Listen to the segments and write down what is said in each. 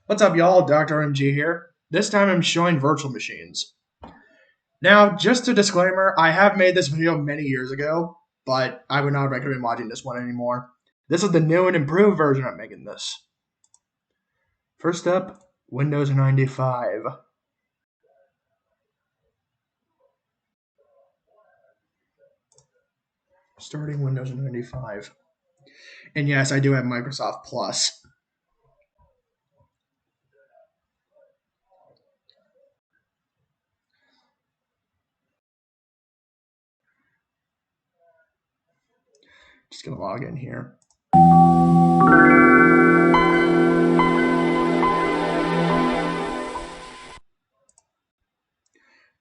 What's up, y'all? Dr. MG here. This time I'm showing virtual machines. Now, just a disclaimer, I have made this video many years ago, but I would not recommend watching this one anymore. This is the new and improved version I'm making this. First up, Windows 95. Starting Windows 95. And yes, I do have Microsoft Plus. Just gonna log in here.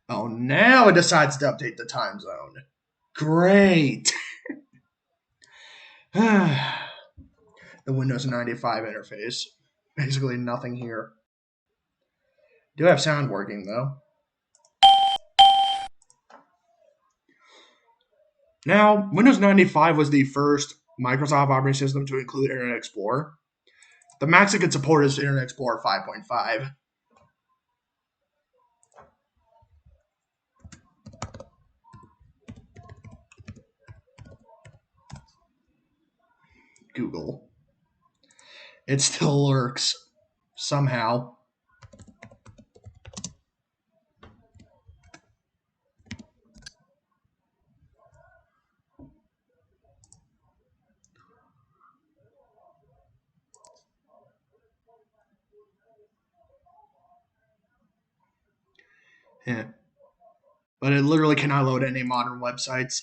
Oh, now it decides to update the time zone. Great. The Windows 95 interface. Basically nothing here. Do have sound working though. Now, Windows 95 was the first Microsoft operating system to include Internet Explorer. The max it could support is Internet Explorer 5.5. Google. It still works somehow. Yeah. But it literally cannot load any modern websites.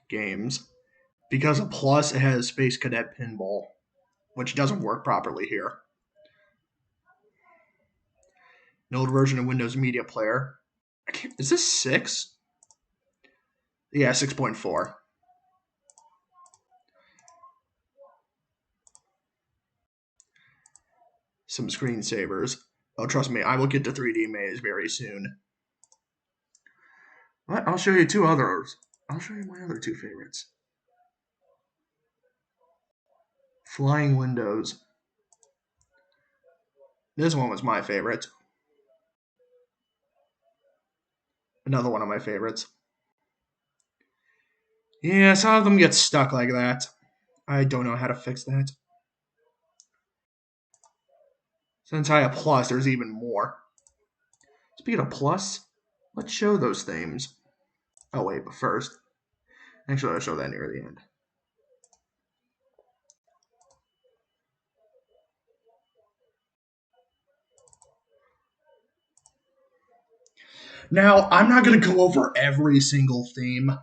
Games. Because of Plus, it has Space Cadet Pinball, which doesn't work properly here. An old version of Windows Media Player. Is this 6? Yeah, 6.4. Some screensavers. Oh, trust me, I will get to 3D Maze very soon. What? I'll show you two others. I'll show you my other two favorites. Flying Windows. This one was my favorite. Another one of my favorites. Yeah, some of them get stuck like that. I don't know how to fix that. Since I have Plus, there's even more. Speaking of Plus, let's show those themes. Oh wait, but first, actually I'll show that near the end. Now, I'm not going to go over every single theme,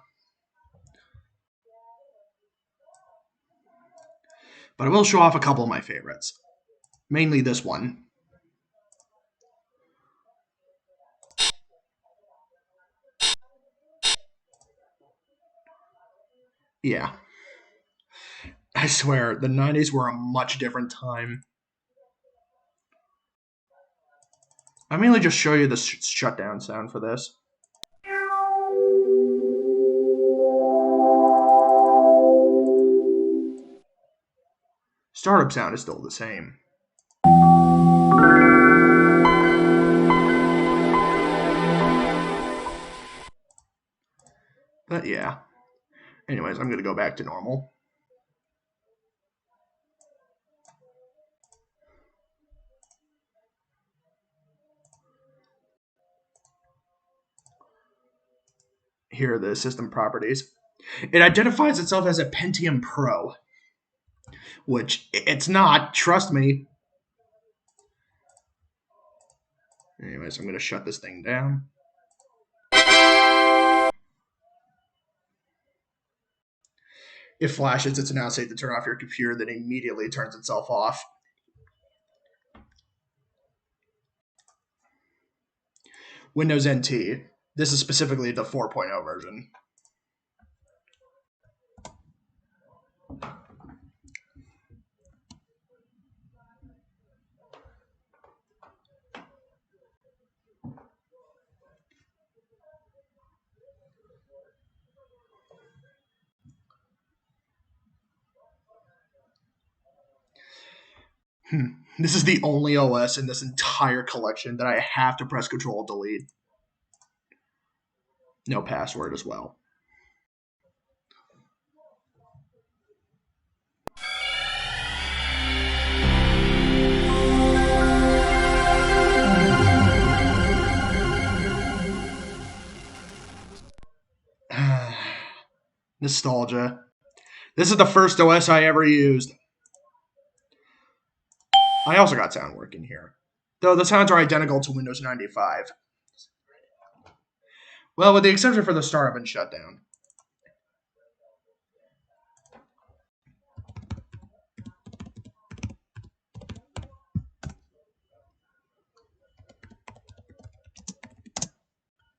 but I will show off a couple of my favorites. Mainly this one. Yeah. I swear, the 90s were a much different time. I mainly just show you the shutdown sound for this. Startup sound is still the same. But yeah. Anyways, I'm going to go back to normal. Here are the system properties. It identifies itself as a Pentium Pro, which it's not, trust me. Anyways, I'm going to shut this thing down. It flashes, it's now safe to turn off your computer, then immediately turns itself off. Windows NT. This is specifically the 4.0 version. This is the only OS in this entire collection that I have to press Control Delete. No password as well. Nostalgia. This is the first OS I ever used. I also got sound working here, though the sounds are identical to Windows 95. Well, with the exception for the startup and shutdown.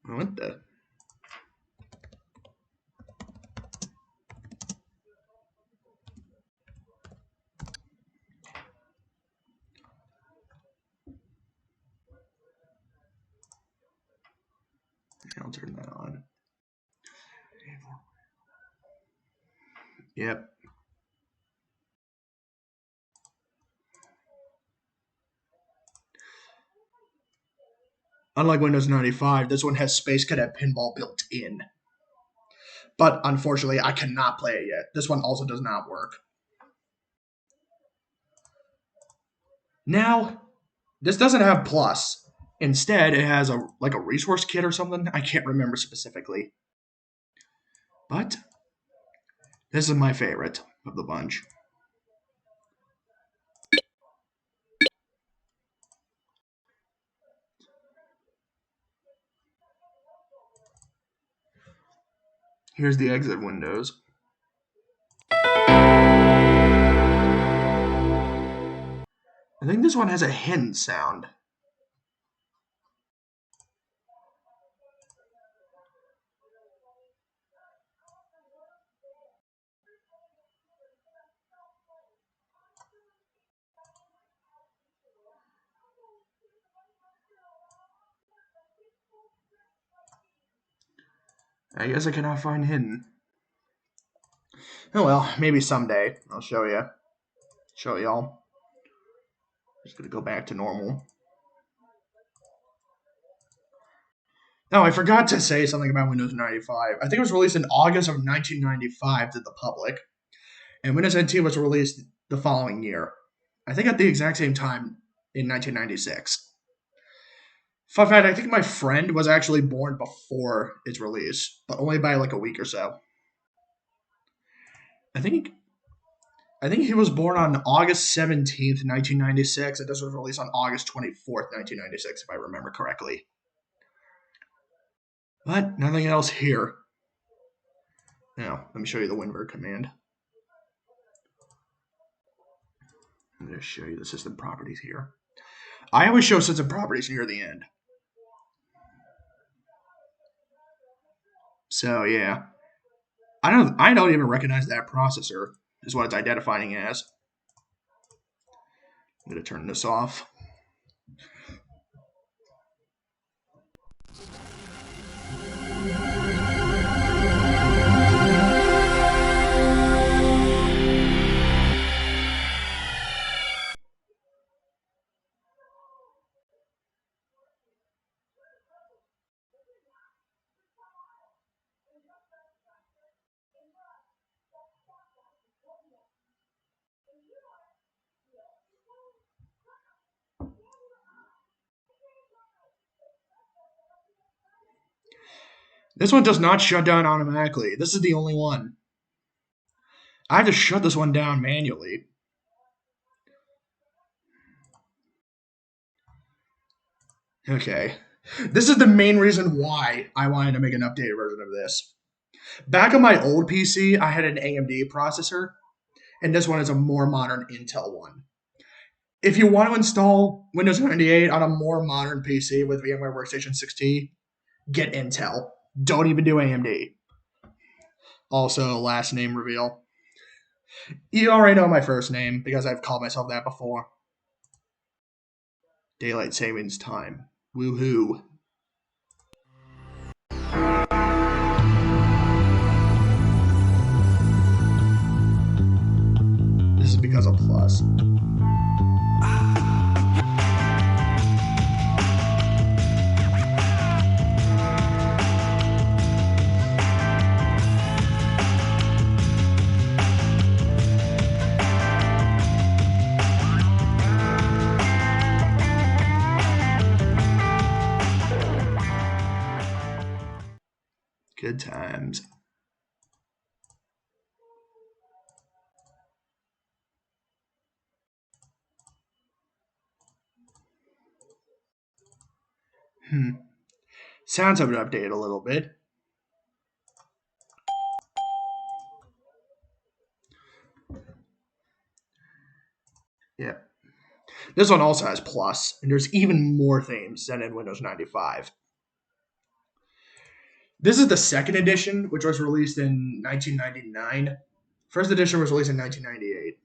What the? I'll turn that on. Yep. Unlike Windows 95, this one has Space Cadet Pinball built in. But unfortunately, I cannot play it yet. This one also does not work. Now, this doesn't have Plus. Instead, it has a resource kit or something. I can't remember specifically. But this is my favorite of the bunch. Here's the exit windows. I think this one has a hidden sound. I guess I cannot find hidden. Oh well, maybe someday I'll show you. Show y'all. Just gonna go back to normal. Oh, I forgot to say something about Windows 95. I think it was released in August of 1995 to the public, and Windows NT was released the following year. I think at the exact same time in 1996. Fun fact, I think my friend was actually born before its release, but only by like a week or so. I think he was born on August 17th, 1996, and this was released on August 24th, 1996, if I remember correctly. But nothing else here. Now, let me show you the WinVer command. I'm going to show you the system properties here. I always show system properties near the end. So, yeah. I don't even recognize that processor, is what it's identifying as. I'm going to turn this off. This one does not shut down automatically. This is the only one. I have to shut this one down manually. Okay. This is the main reason why I wanted to make an updated version of this. Back on my old PC, I had an AMD processor, and this one is a more modern Intel one. If you want to install Windows 98 on a more modern PC with VMware Workstation 6T, get Intel. Don't even do AMD. Also, last name reveal. You already know my first name because I've called myself that before. Daylight savings time. Woohoo. This is because of Plus. times. Sounds have been updated a little bit. Yeah. This one also has plus, and there's even more themes than in Windows 95. This is the second edition, which was released in 1999. First edition was released in 1998.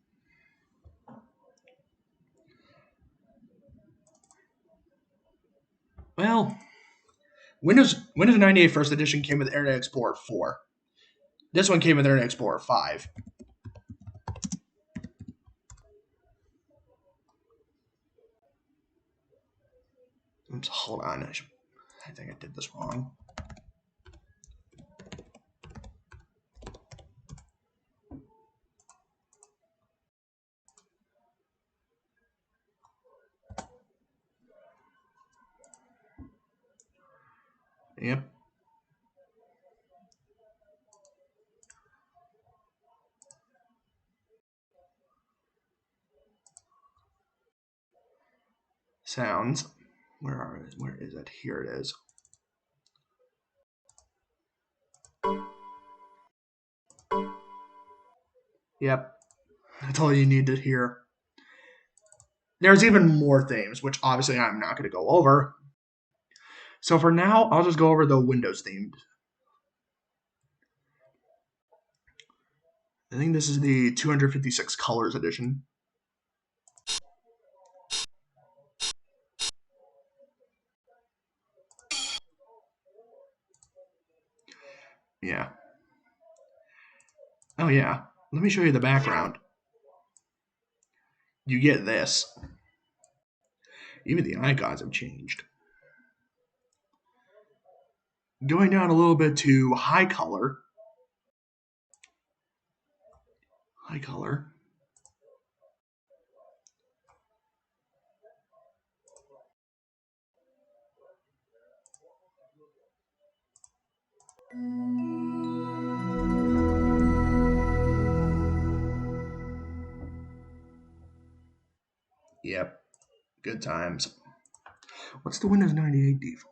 Well, Windows 98 first edition came with Internet Explorer 4. This one came with Internet Explorer 5. Oops, hold on. I think I did this wrong. Yep. Sounds. Where is it? Here it is. Yep. That's all you need to hear. There's even more themes, which obviously I'm not going to go over. So for now, I'll just go over the Windows themes. I think this is the 256 colors edition. Yeah. Oh yeah. Let me show you the background. You get this. Even the icons have changed. Going down a little bit to high color. High color. Yep. Good times. What's the Windows 98 default?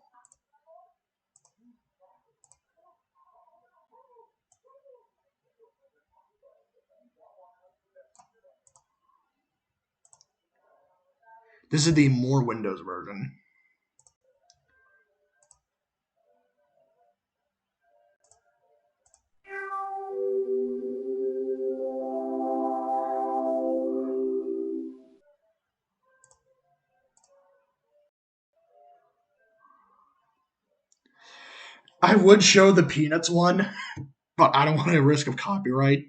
This is the more Windows version. I would show the Peanuts one, but I don't want to risk of copyright.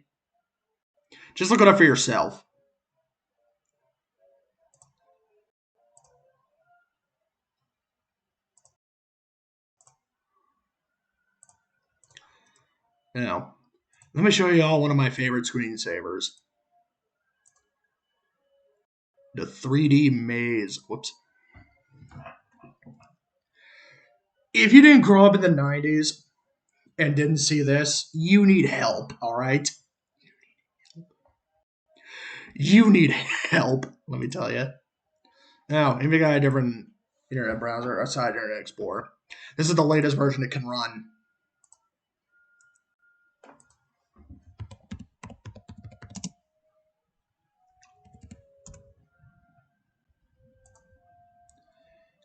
Just look it up for yourself. Now, let me show you all one of my favorite screensavers. The 3D maze. Whoops. If you didn't grow up in the 90s and didn't see this, you need help, alright? You need help, let me tell you. Now, if you got a different internet browser aside Internet Explorer, this is the latest version it can run.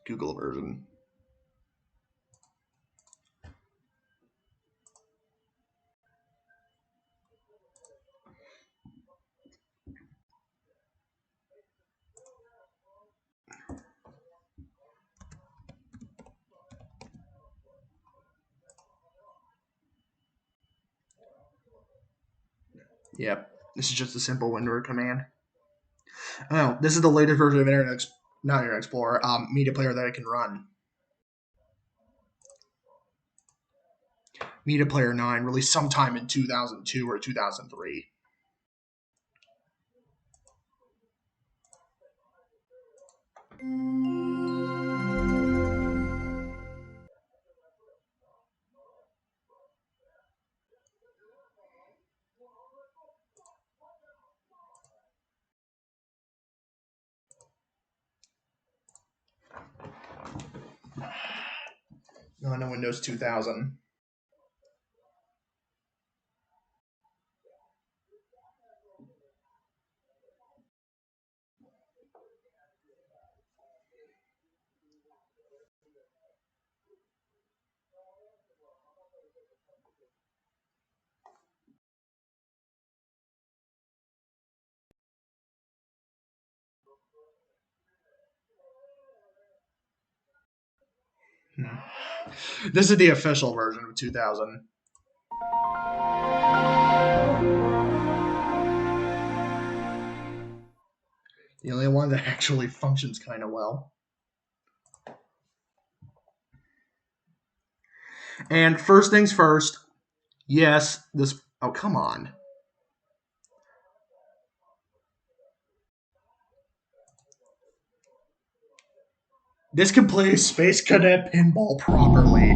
Google version. Yep, this is just a simple window command. Oh, this is the latest version of not Internet Explorer, Media Player that I can run. Media Player 9, released sometime in 2002 or 2003. on a Windows 2000. This is the official version of 2000. The only one that actually functions kind of well. And first things first, yes, this. Oh, come on. This can play Space Cadet Pinball properly.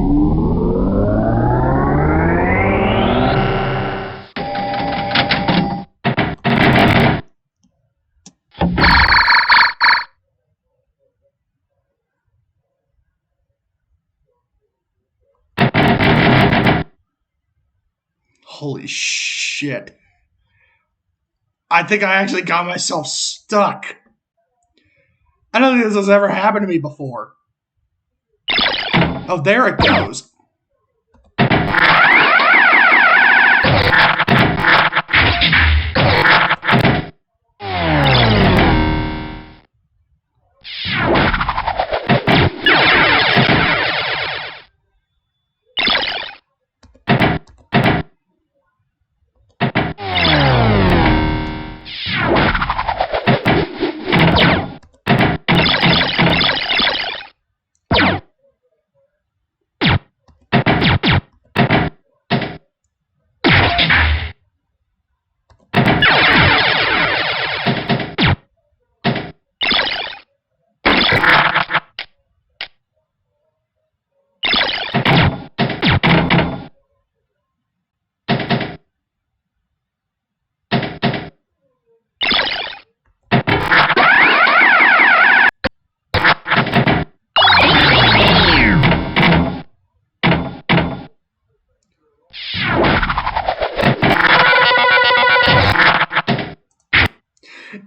Holy shit. I think I actually got myself stuck. I don't think this has ever happened to me before. Oh, there it goes.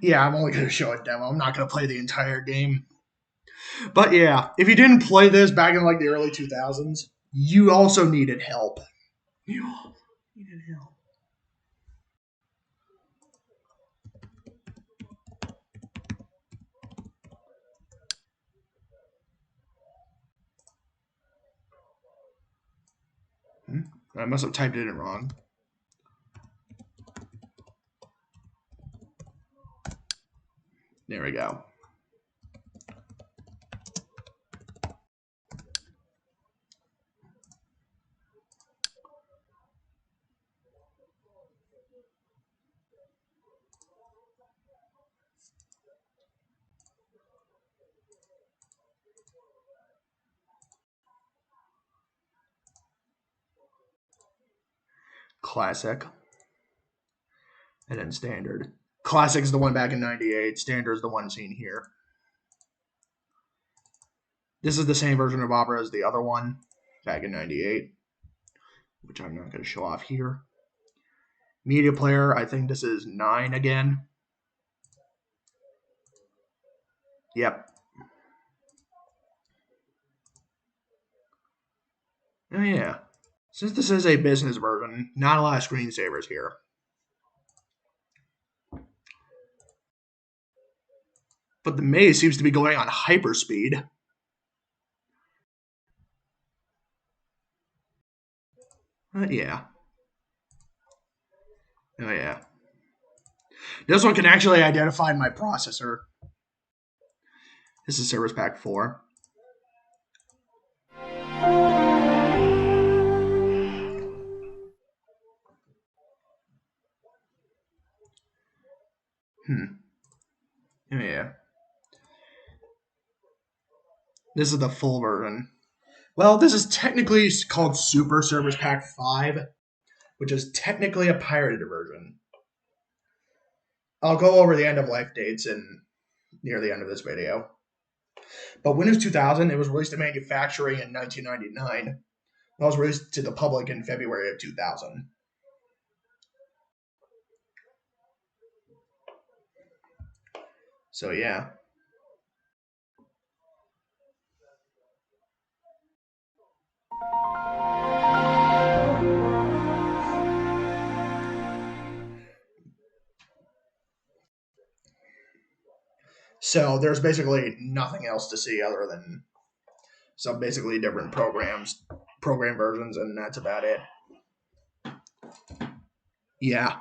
Yeah, I'm only going to show a demo. I'm not going to play the entire game. But yeah, if you didn't play this back in like the early 2000s, you also needed help. You needed help. I must have typed it in wrong. There we go. Classic. And then standard. Classic is the one back in 98. Standard is the one seen here. This is the same version of Opera as the other one back in 98, which I'm not going to show off here. Media player, I think this is 9 again. Yep. Oh, yeah. Since this is a business version, not a lot of screensavers here. But the maze seems to be going on hyperspeed. Yeah. Oh, yeah. This one can actually identify my processor. This is Service Pack 4. Oh, yeah. This is the full version. Well, this is technically called Super Service Pack 5, which is technically a pirated version. I'll go over the end of life dates near the end of this video. But Windows 2000, it was released to manufacturing in 1999. It was released to the public in February of 2000. So yeah. So there's basically nothing else to see other than some basically different program versions, and that's about it. Yeah.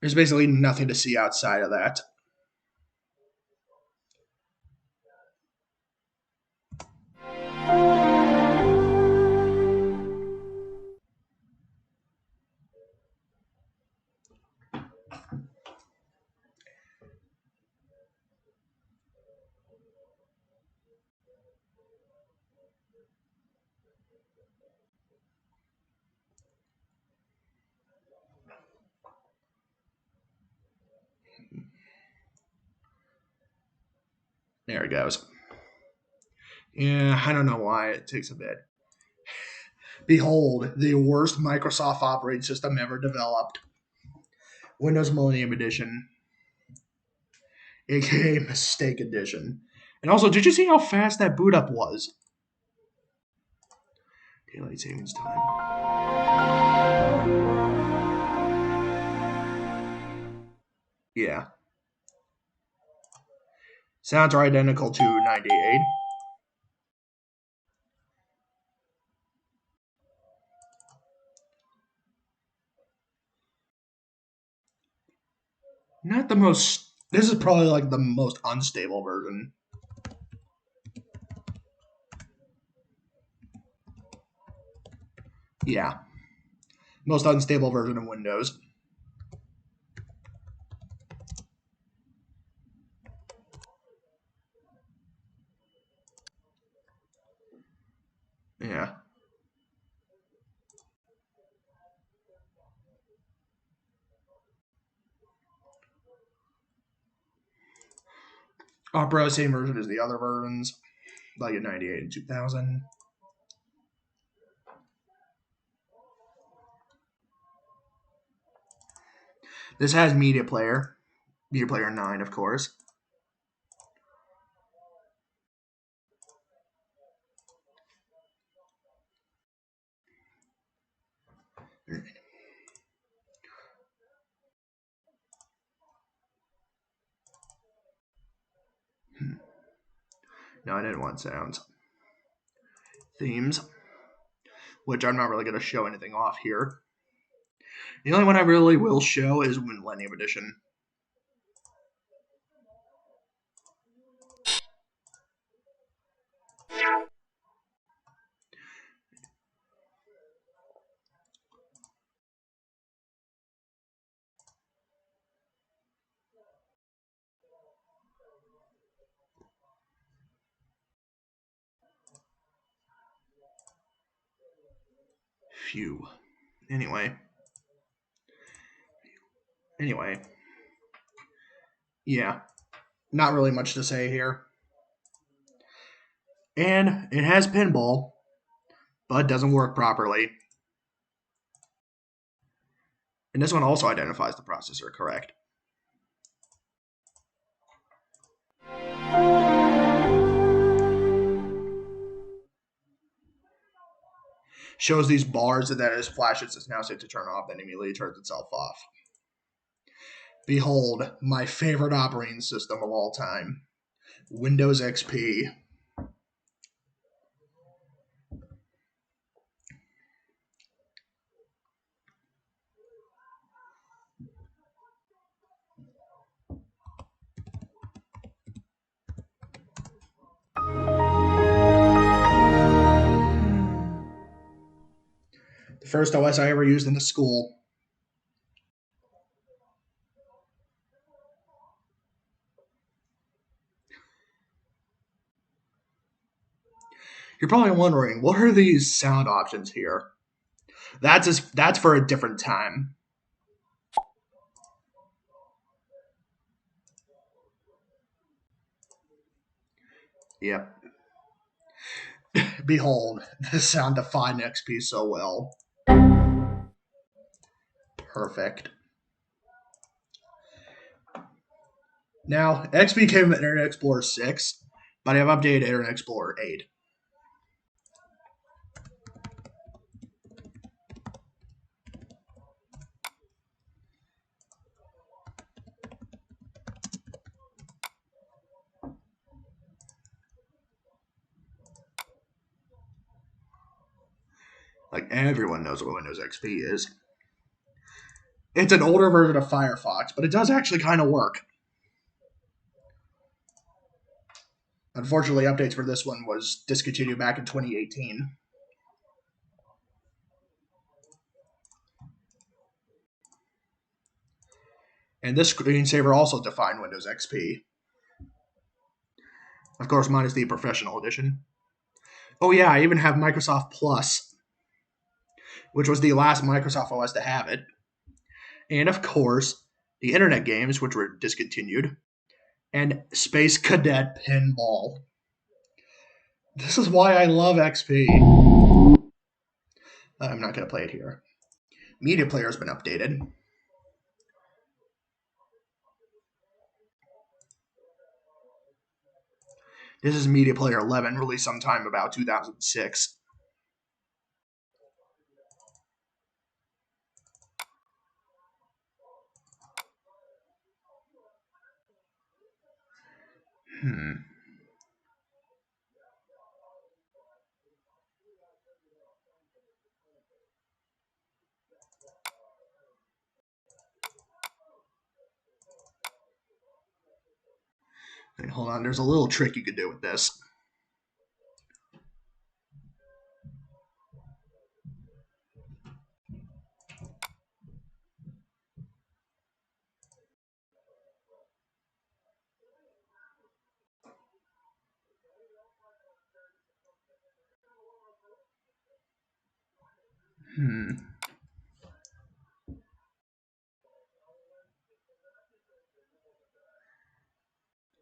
There's basically nothing to see outside of that. There it goes. Yeah, I don't know why it takes a bit. Behold, the worst Microsoft operating system ever developed. Windows Millennium Edition, aka Mistake Edition. And also, did you see how fast that boot up was? Daylight savings time. Yeah. Sounds are identical to 98. Not the most. This is probably like the most unstable version. Yeah. Most unstable version of Windows. Yeah. Opera, same version as the other versions, like in 98 and 2000. This has Media Player 9, of course. No, I didn't want sounds. Themes, which I'm not really going to show anything off here. The only one I really will show is Millennium Edition. Phew. Anyway. Yeah. Not really much to say here. And it has pinball, but doesn't work properly. And this one also identifies the processor, correct? Shows these bars and then as flashes is now set to turn off, then immediately turns itself off. Behold, my favorite operating system of all time, Windows XP. The first OS I ever used in the school. You're probably wondering, what are these sound options here? That's for a different time. Yep. Behold, this sound defined XP so well. Perfect. Now, XP came with Internet Explorer 6, but I have updated Internet Explorer 8. Like, everyone knows what Windows XP is. It's an older version of Firefox, but it does actually kind of work. Unfortunately, updates for this one was discontinued back in 2018. And this screensaver also defined Windows XP. Of course, mine is the Professional Edition. Oh yeah, I even have Microsoft Plus, which was the last Microsoft OS to have it. And of course, the Internet games, which were discontinued, and Space Cadet Pinball. This is why I love XP. I'm not going to play it here. Media Player has been updated. This is Media Player 11, released sometime about 2006. Okay, hold on, there's a little trick you could do with this.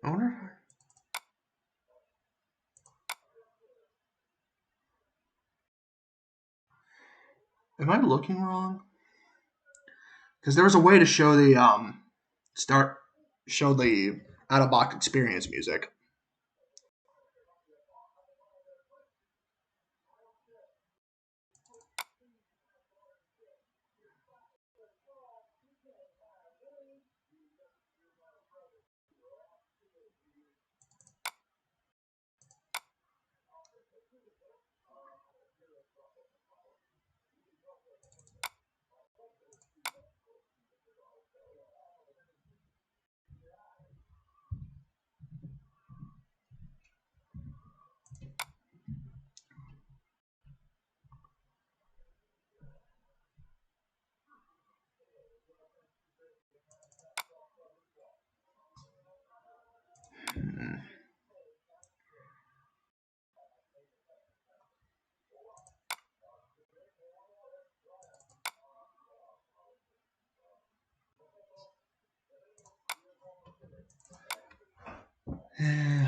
I wonder if am I looking wrong? Because there was a way to show the show the out of box experience music.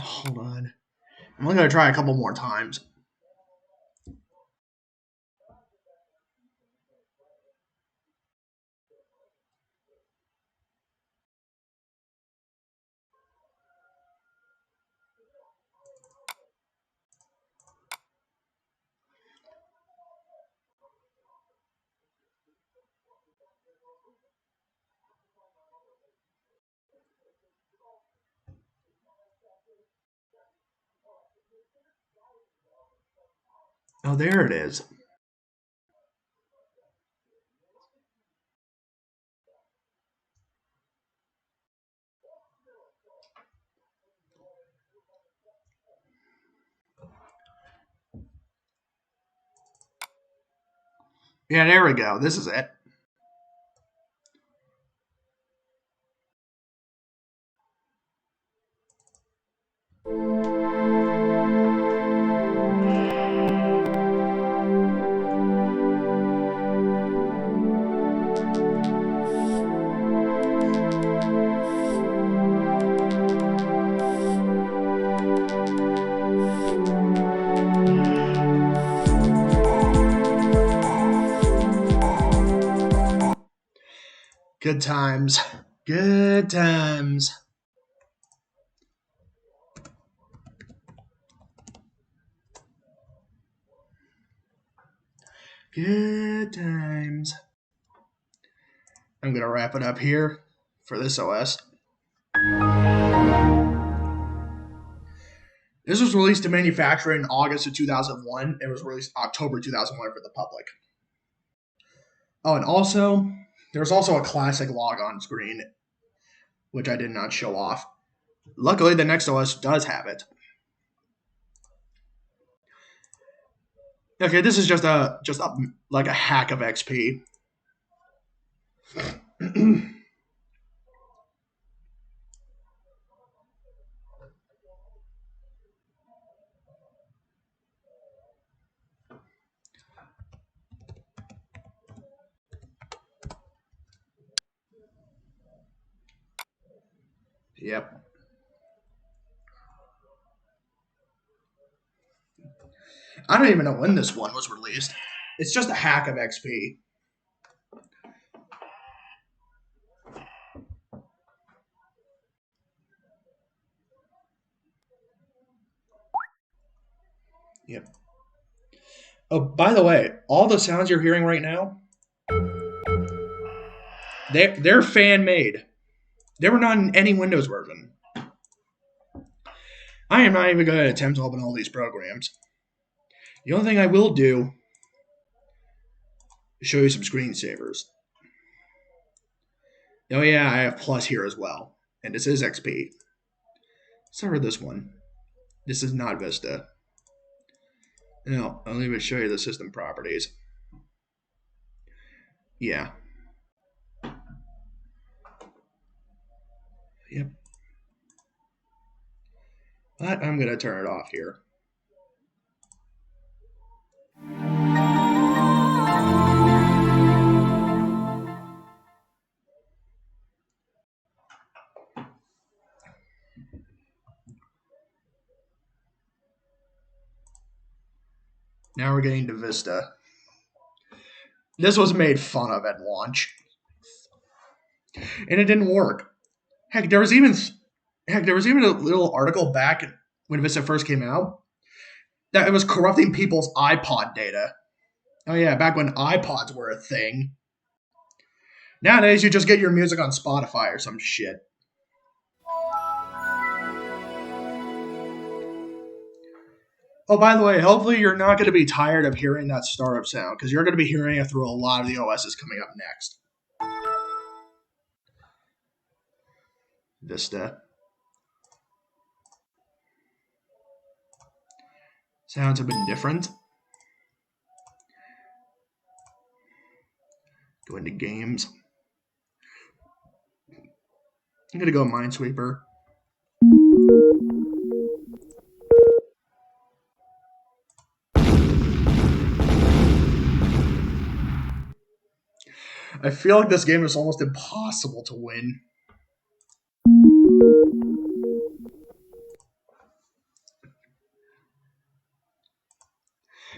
Hold on. I'm only going to try a couple more times. Oh, there it is. Yeah, there we go. This is it. Good times. Good times. Good times. I'm going to wrap it up here for this OS. This was released to manufacturer in August of 2001. It was released October 2001 for the public. Oh, and also, there's also a classic logon screen, which I did not show off. Luckily, the next OS does have it. Okay, this is just like a hack of XP. Yep. I don't even know when this one was released. It's just a hack of XP. Yep. Oh, by the way, all the sounds you're hearing right now, they're fan made. They were not in any Windows version. I am not even going to attempt to open all these programs. The only thing I will do is show you some screensavers. Oh yeah, I have Plus here as well. And this is XP. Start with this one. This is not Vista. No, I'll even show you the system properties. Yeah. Yep. But I'm going to turn it off here. Now we're getting to Vista. This was made fun of at launch. And it didn't work. Heck, there was even a little article back when Vista first came out that it was corrupting people's iPod data. Oh yeah, back when iPods were a thing. Nowadays, you just get your music on Spotify or some shit. Oh, by the way, hopefully you're not going to be tired of hearing that startup sound, because you're going to be hearing it through a lot of the OSs coming up next. Vista. Sounds have been different. Go into games. I'm going to go Minesweeper. I feel like this game is almost impossible to win.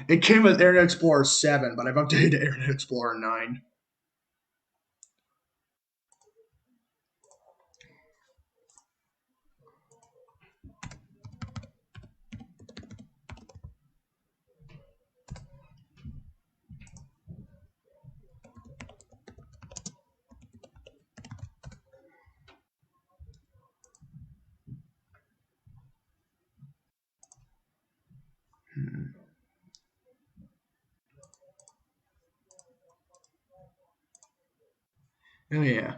It came with Internet Explorer 7, but I've updated to Internet Explorer 9. Oh yeah.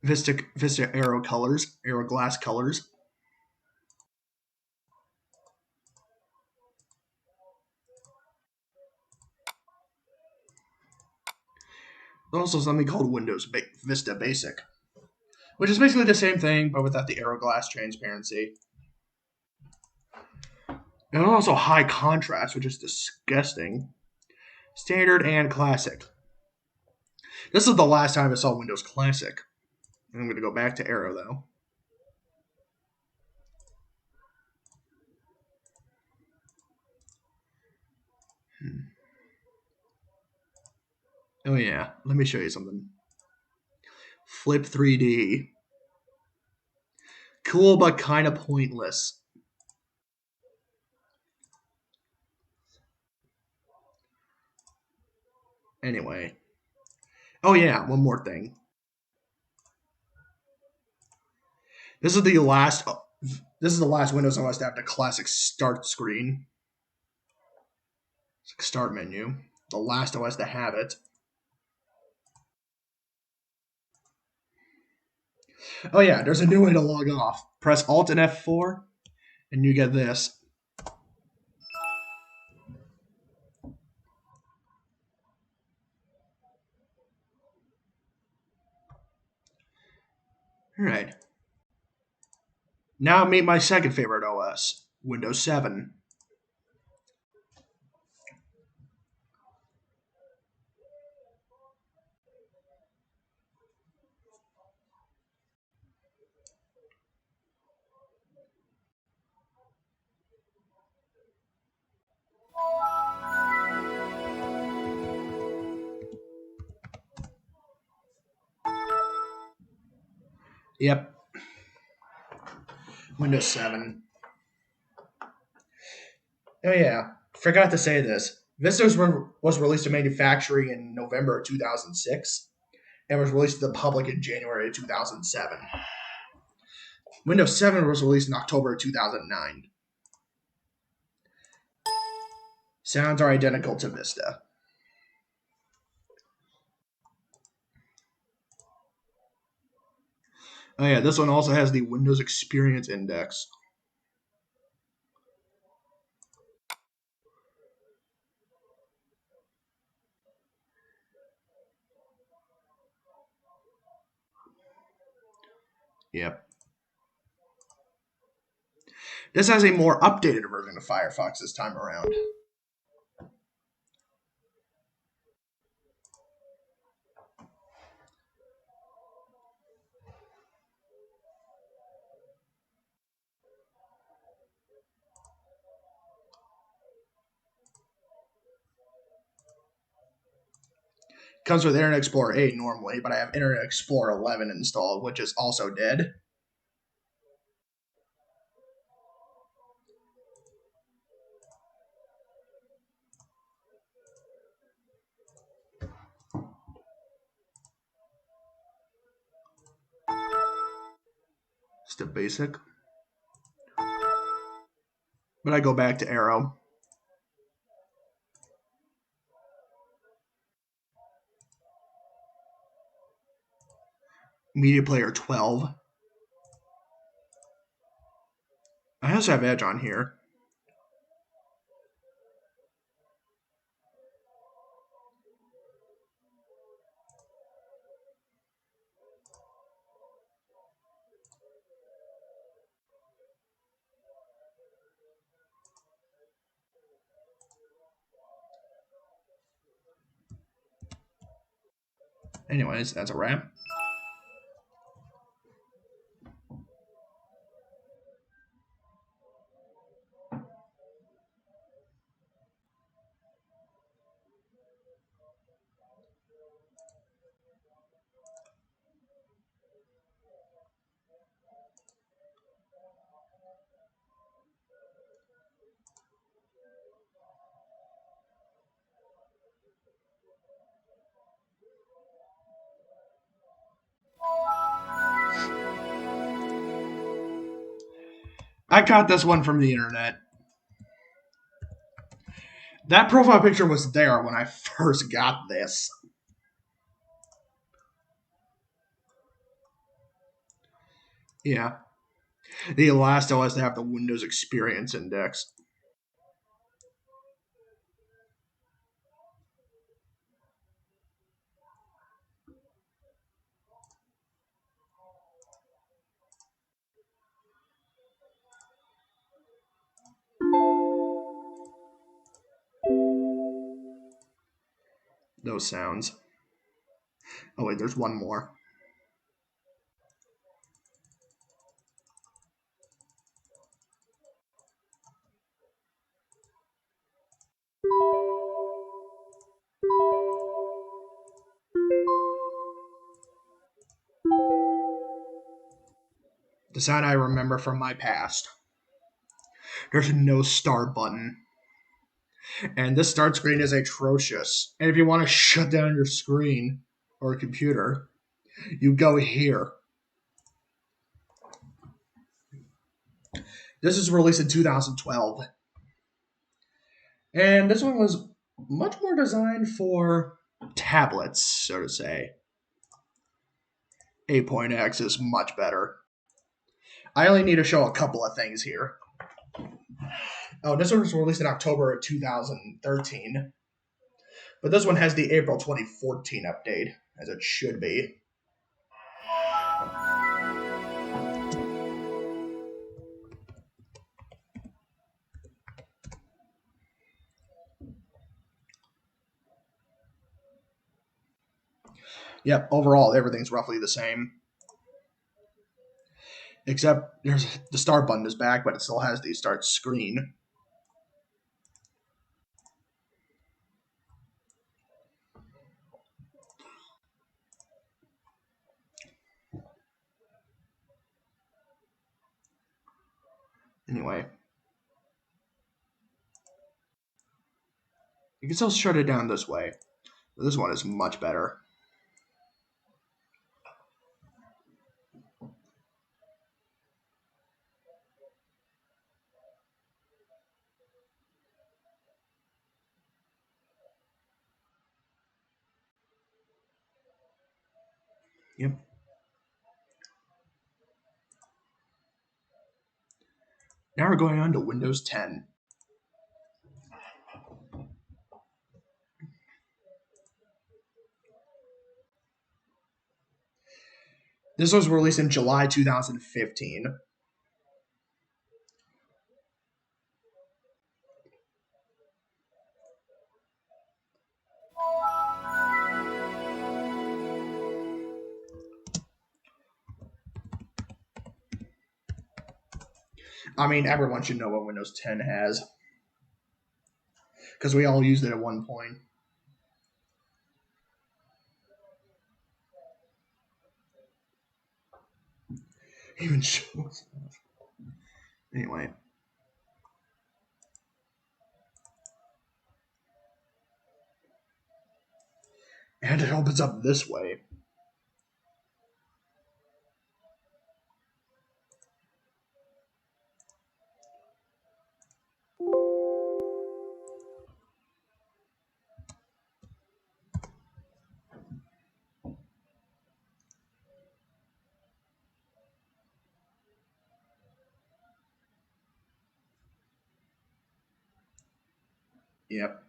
Vista Aero colors, Aero glass colors. There's also something called Vista Basic, which is basically the same thing, but without the Aero glass transparency. And also high contrast, which is disgusting. Standard and Classic. This is the last time I saw Windows Classic. I'm going to go back to Aero, though. Oh yeah, let me show you something. Flip 3D. Cool, but kind of pointless. Anyway. Oh yeah, one more thing. This is the last. This is the last Windows OS to have the classic start screen. It's like start menu. The last OS to have it. Oh yeah, there's a new way to log off. Press Alt and F4, and you get this. All right. Now meet my second favorite OS, Windows 7. Yep, Windows 7. Oh yeah, forgot to say this. Vista was released to manufacturing in November 2006 and was released to the public in January 2007. Windows 7 was released in October 2009. Sounds are identical to Vista. Oh yeah, this one also has the Windows Experience Index. Yep. This has a more updated version of Firefox this time around. Comes with Internet Explorer 8 normally, but I have Internet Explorer 11 installed, which is also dead. Just a basic. But I go back to Arrow. Media Player 12. I also have Edge on here. Anyways, that's a wrap. I got this one from the internet. That profile picture was there when I first got this. Yeah. The last OS to have the Windows Experience Index. Those sounds. Oh wait, there's one more. The sound I remember from my past. There's no start button. And this start screen is atrocious. And if you want to shut down your screen or computer, you go here. This was released in 2012. And this one was much more designed for tablets, so to say. 8.x is much better. I only need to show a couple of things here. Oh, this one was released in October of 2013. But this one has the April 2014 update, as it should be. Yep, overall, everything's roughly the same. Except the start button is back, but it still has the start screen. Anyway. You can still shut it down this way. But this one is much better. Yep. Now we're going on to Windows 10. This was released in July 2015. I mean, everyone should know what Windows 10 has, because we all used it at one point. Even shows. Anyway. And it opens up this way. Yep.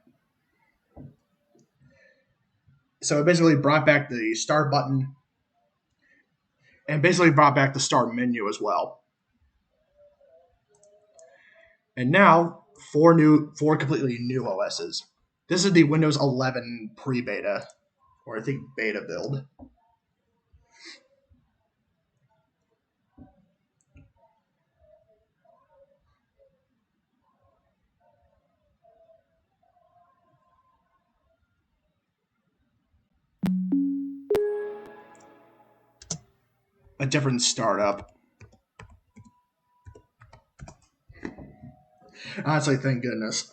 So it basically brought back the start button and basically brought back the start menu as well. And now, four completely new OSs. This is the Windows 11 pre-beta, or I think beta build. A different startup. Honestly, thank goodness.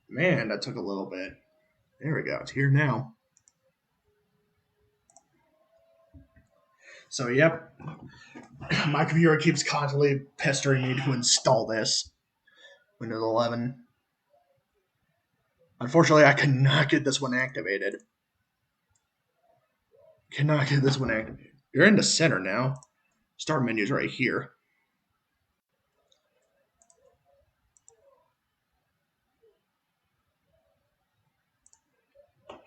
Man, that took a little bit. There we go. It's here now. So, yep. My computer keeps constantly pestering me to install this. Windows 11. Unfortunately, I could not get this one activated. Cannot get this one activated. You're in the center now. Start menu's right here.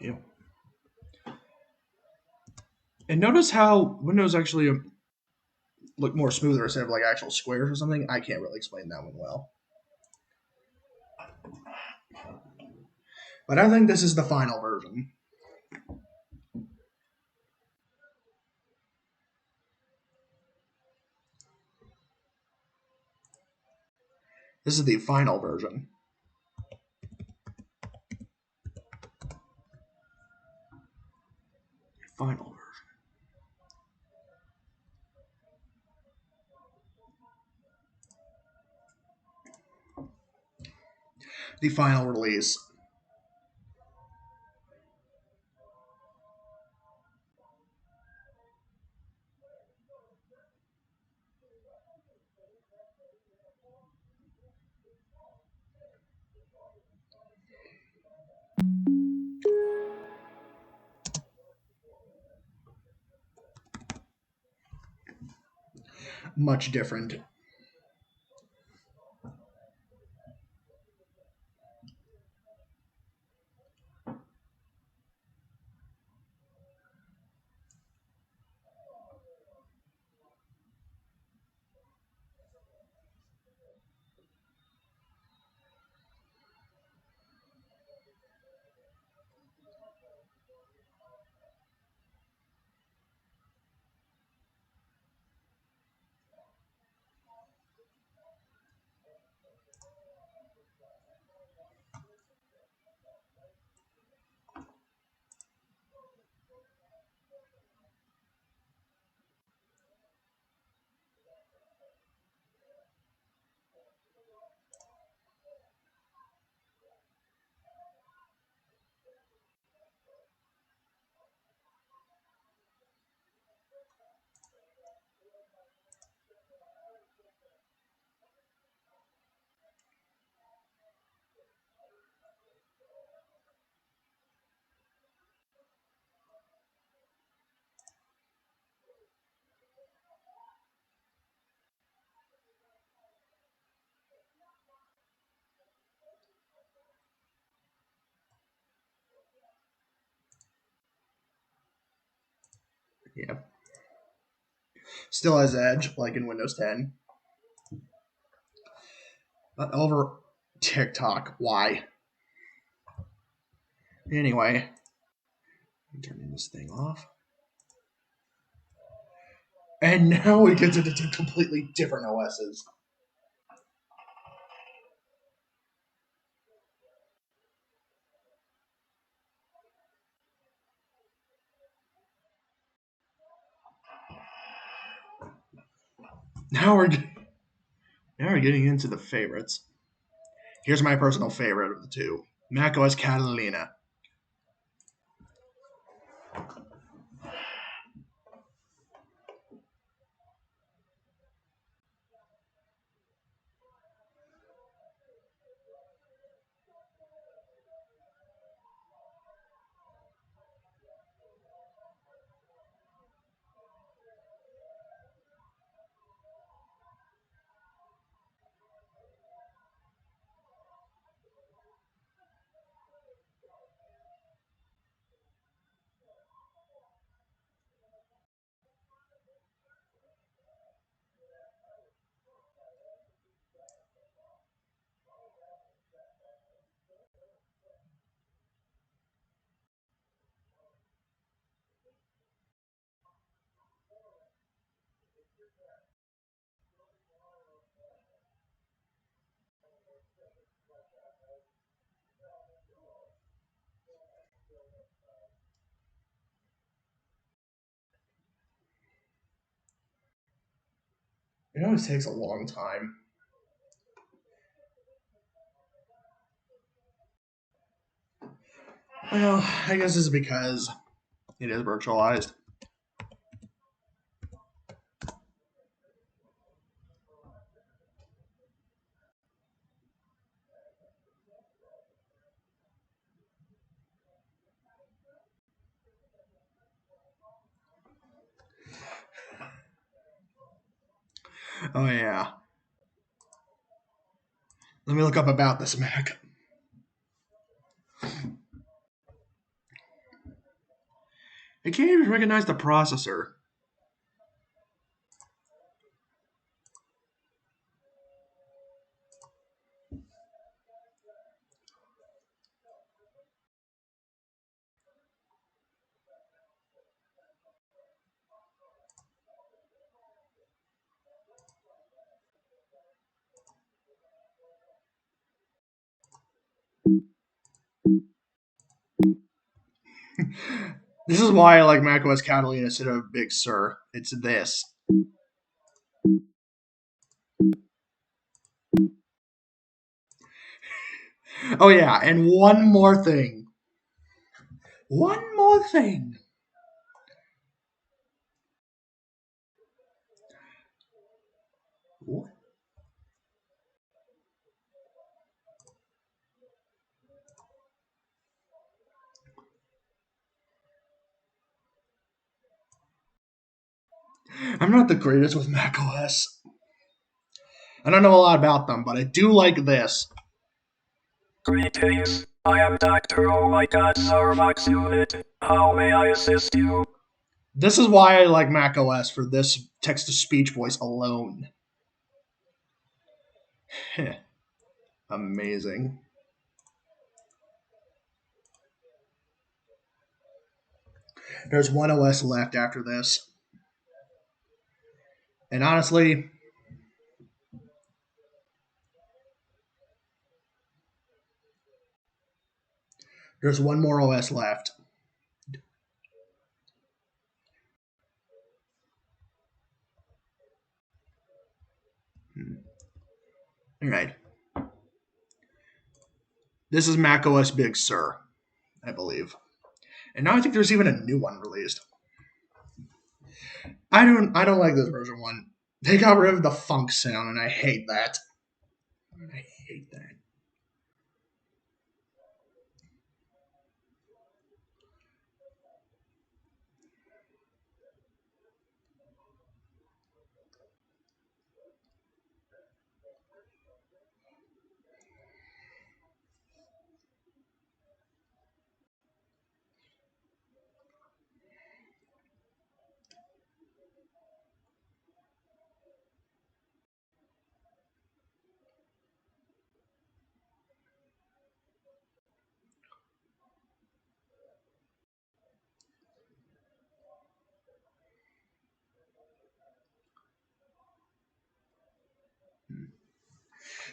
Yep. And notice how Windows actually look more smoother instead of like actual squares or something. I can't really explain that one well. But I think this is the final version. This is the final version. Final version. The final release. Much different. Yeah. Still has Edge, like in Windows 10. But over TikTok, why? Anyway, I'm turning this thing off. And now we get into two completely different OSs. Now we're getting into the favorites. Here's my personal favorite of the two: macOS Catalina. It always takes a long time. Well, I guess it's because it is virtualized. Oh yeah. Let me look up about this Mac. It can't even recognize the processor. This is why I like macOS Catalina instead of Big Sur. It's this. Oh yeah, and one more thing. One more thing. What? I'm not the greatest with macOS. I don't know a lot about them, but I do like this. Greetings, I am Dr. Oh My God Starbucks Unit. How may I assist you? This is why I like macOS for this text-to-speech voice alone. Amazing. There's one OS left after this. And honestly, there's one more OS left. All right. This is macOS Big Sur, I believe. And now I think there's even a new one released. I don't like this version one. They got rid of the funk sound, and I hate that. I hate that.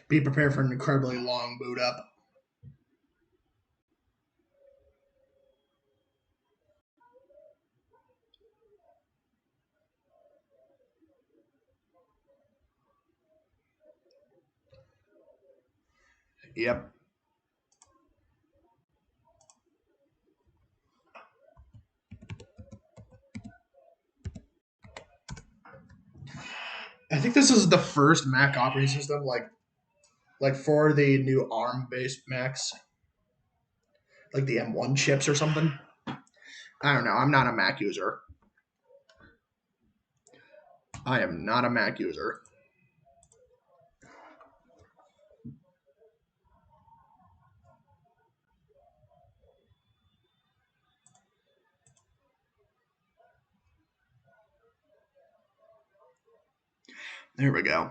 Be prepared for an incredibly long boot up. Yep. I think this is the first Mac operating system like for the new ARM based Macs, like the M1 chips or something. I don't know. I'm not a Mac user. I am not a Mac user. There we go.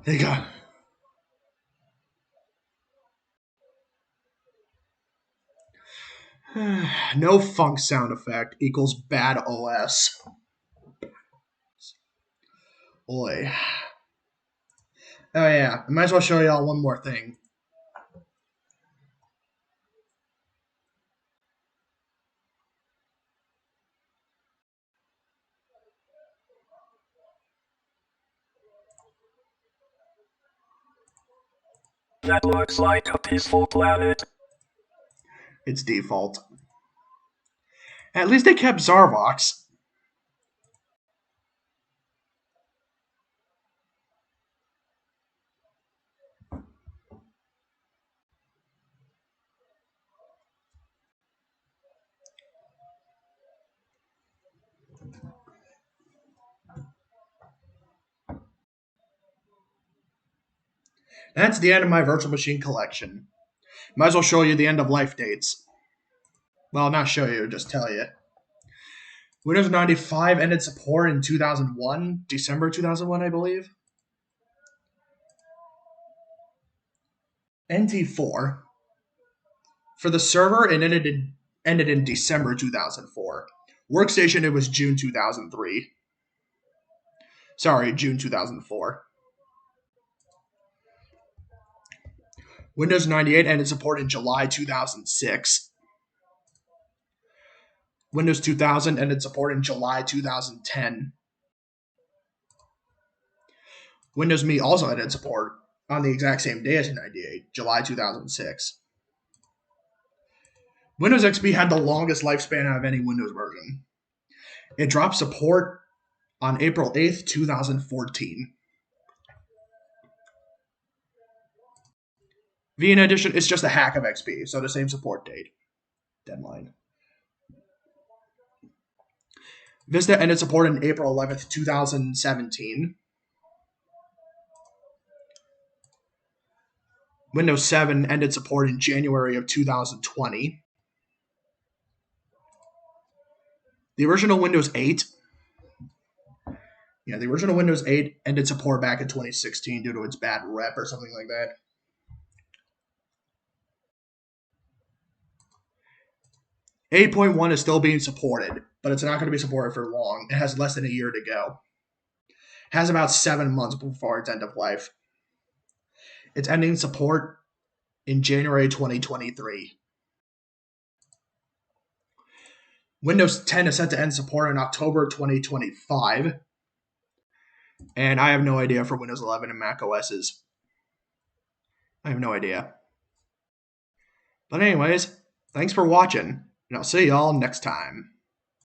There you go. No funk sound effect equals bad OS. Boy. Oh yeah, I might as well show y'all one more thing. That looks like a peaceful planet. It's default. At least they kept Zarvox. That's the end of my virtual machine collection. Might as well show you the end of life dates. Well, not show you, just tell you. Windows 95 ended support in 2001, December 2001, I believe. NT4. For the server, it ended in December 2004. Workstation, it was June 2003. Sorry, June 2004. Windows 98 ended support in July 2006. Windows 2000 ended support in July 2010. Windows Me also ended support on the exact same day as 98, July 2006. Windows XP had the longest lifespan out of any Windows version. It dropped support on April 8th, 2014. VN Edition is just a hack of XP, so the same support date. Deadline. Vista ended support on April 11th, 2017. Windows 7 ended support in January of 2020. The original Windows 8. The original Windows 8 ended support back in 2016 due to its bad rep or something like that. Eight 8.1 is still being supported, but it's not going to be supported for long. It has less than a year to go. It has about 7 months before its end of life. It's ending support in January 2023. Windows 10 is set to end support in October 2025. And I have no idea for Windows 11 and Mac OSs. I have no idea. But anyways, thanks for watching, and I'll see y'all next time.